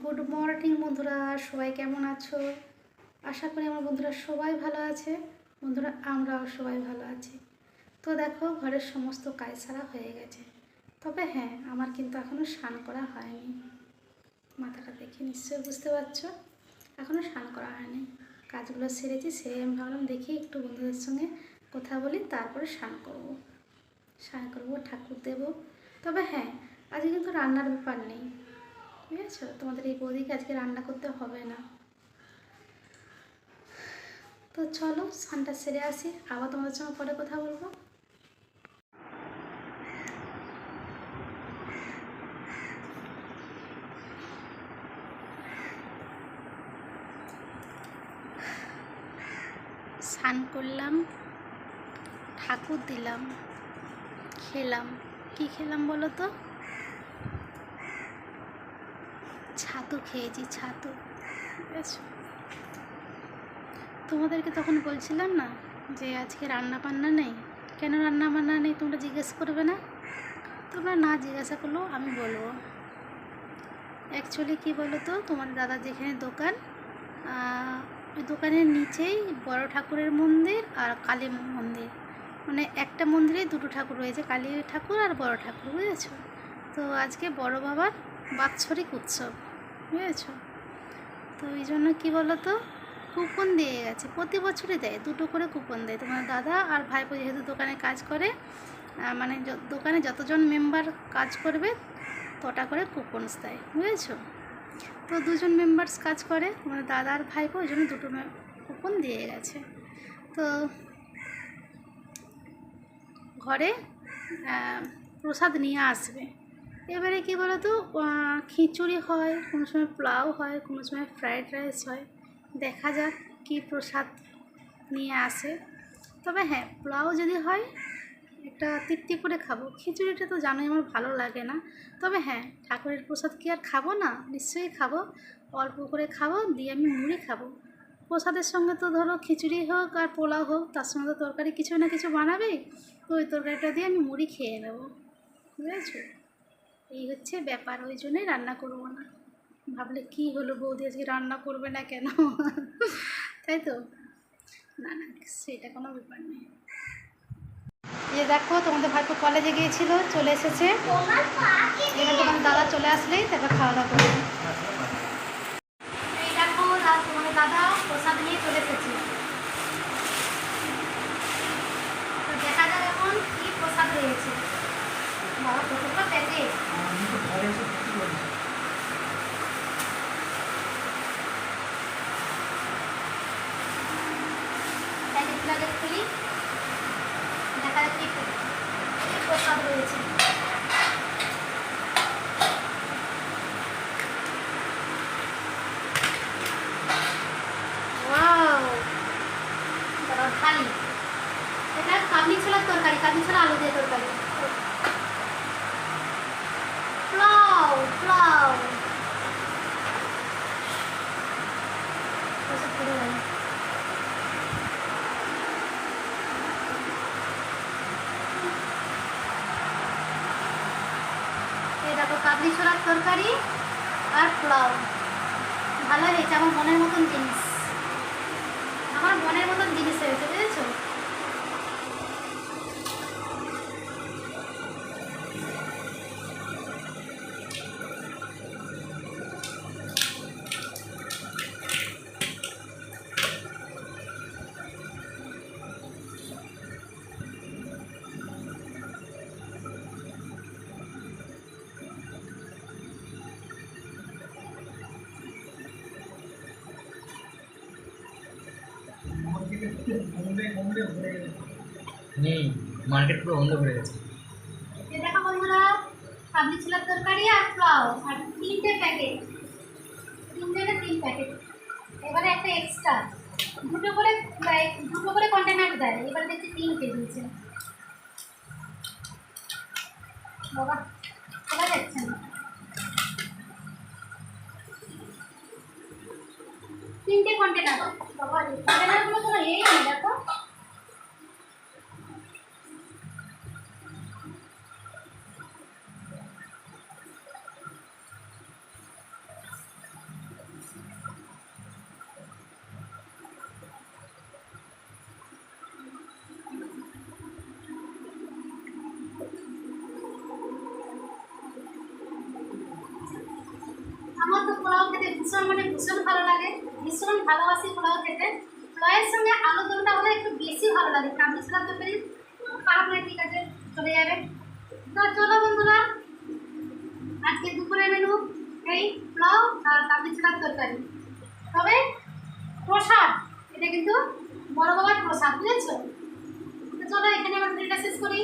Good morning বন্ধুরা, সবাই কেমন আছো? আশা করি আমার বন্ধুরা সবাই ভালো আছে। বন্ধুরা, আমরাও সবাই ভালো আছি। তো দেখো, ঘরের সমস্ত কাজ সারা হয়ে গেছে। তবে হ্যাঁ, আমার কিন্তু এখনও স্নান করা হয়নি। মাথাটা দেখে নিশ্চয়ই বুঝতে পারছো, এখনও স্নান করা হয়নি। কাজগুলো সেরেছি, সেরে আমি ভাবলাম দেখি একটু বন্ধুদের সঙ্গে কথা বলি, তারপরে স্নান করবো, ঠাকুর দেবো। তবে হ্যাঁ, আজকে কিন্তু রান্নার ব্যাপার নেই, বুঝেছো? তোমাদের এই বৌদিকে আজকে রান্না করতে হবে না। তো চলো স্নানটা সেরে আসি, আবার তোমাদের সঙ্গে পরে কথা বলবো। স্নান করলাম, ঠাকুর দিলাম, খেলাম। কি খেলাম বলো তো? ছাতু খেয়েছি, ছাতু। বুঝেছো? তোমাদেরকে তখন বলছিলাম না যে আজকে রান্না বান্না নেই। কেন রান্না বান্না নেই তোমরা জিজ্ঞেস করবে না? তোমরা না জিজ্ঞাসা করলেও আমি বলবো। অ্যাকচুয়ালি কী বলো তো, তোমার দাদা যেখানে দোকান, ওই দোকানের নিচেই বড় ঠাকুরের মন্দির আর কালী মন্দির, মানে একটা মন্দিরে দুটো ঠাকুর রয়েছে, কালী ঠাকুর আর বড় ঠাকুর, বুঝেছো? তো আজকে বড় বাবার বাৎসরিক উৎসব, বুঝেছো? তো এই জন্য কী বলো তো, কুপন দিয়ে গেছে, প্রতি বছরই দেয়, দুটো করে কুপন দেয়। তোমার দাদা আর ভাইপো যেহেতু দোকানে কাজ করে, মানে দোকানে যতজন মেম্বার কাজ করবে তটা করে কুপনস দেয়, বুঝেছো? তো দুজন মেম্বার্স কাজ করে, মানে দাদা আর ভাইপো, ওই জন্য দুটো কুপন দিয়ে গেছে। তো ঘরে প্রসাদ নিয়ে আসবে। এবারে কী বলো তো, খিচুড়ি হয়, কোনো সময় পোলাও হয়, কোনো সময় ফ্রায়েড রাইস হয়। দেখা যাক কী প্রসাদ নিয়ে আসে। তবে হ্যাঁ, পোলাও যদি হয় একটা তৃপ্তি করে খাবো। খিচুড়িটা তো জানোই আমার ভালো লাগে না। তবে হ্যাঁ, ঠাকুরের প্রসাদ কি আর খাবো না? নিশ্চয়ই খাবো। অল্প করে খাবো, দিয়ে আমি মুড়ি খাবো। প্রসাদের সঙ্গে তো ধরো খিচুড়ি হোক আর পোলাও হোক, তার সঙ্গে তো তরকারি কিছু না কিছু বানাবেই। তো ওই তরকারিটা দিয়ে আমি মুড়ি খেয়ে নেবো, বুঝেছো? এই হচ্ছে ব্যাপার, ওই জন্যই রান্না করবো না। ভাবলে কি হলো, বৌদি আজকে রান্না করবে না কেন? তাই তো? না না, সেটা কোনো ব্যাপার নেই। এই দেখো, তোমাদের ভাইপো কলেজে গিয়েছিল, চলে এসেছে। এবার তোমার দাদা চলে আসলেই তারপর খাওয়া দাওয়া করবে। এই দেখো, তোমাদের দাদা প্রসাদ নিয়ে চলে এসেছে। তো দেখা যাক এখন কি প্রসাদ রয়েছে। বাবা, কতগুলো প্যাকেট! প্যাকেটগুলো আগে খুলি, দেখা যাক কি প্রসাদ রয়েছে। থালি, এটা কাবলি ছোলার তরকারি, কাবলি ছোলা আলু দিয়ে তরকারি। পোলাও, পোলাও। এই দেখো, কাবলি ছোলার তরকারি আর পোলাও। ভালো হয়েছে, আমার মনের মতন জিনিস, আমার মনের মতন জিনিস হয়েছে, বুঝেছো? নেই, মার্কেট পুরো বন্ধ করে গেছে। দেখো বন্ধুরা, কাবলি ছোলার তরকারি আর পোলাও আর 3টে প্যাকেট, 3 প্যাকেট। এবারে একটা এক্সট্রা, দুটো করে কন্টেনার দেয়, এবারে দেখছি 3টে দিয়েছে। বাবা, খোলা যাচ্ছে না। 3টে কন্টেনার। বাবা, এই কন্টেনারগুলো কোনো এই নেই, দেখো। আমার তো পোলাও খেতে ভীষণ মানে ভীষণ ভালো লাগে, ভীষণ ভালোবাসি পোলাও খেতে। পোলাওয়ের সঙ্গে আলুর দমটা হলে একটু বেশি ভালো লাগে, কাবলি ছোলার তরকারি খারাপ নয়, ঠিক আছে চলে যাবে। তো চলো বন্ধুরা, আজকে দুপুরের মেনু এই পোলাও আর কাবলি ছোলার তরকারি। তবে প্রসাদ, এটা কিন্তু বড় বাবার প্রসাদ, বুঝেছো? তো চলো এখানে আমার ভিডিওটা শেষ করি।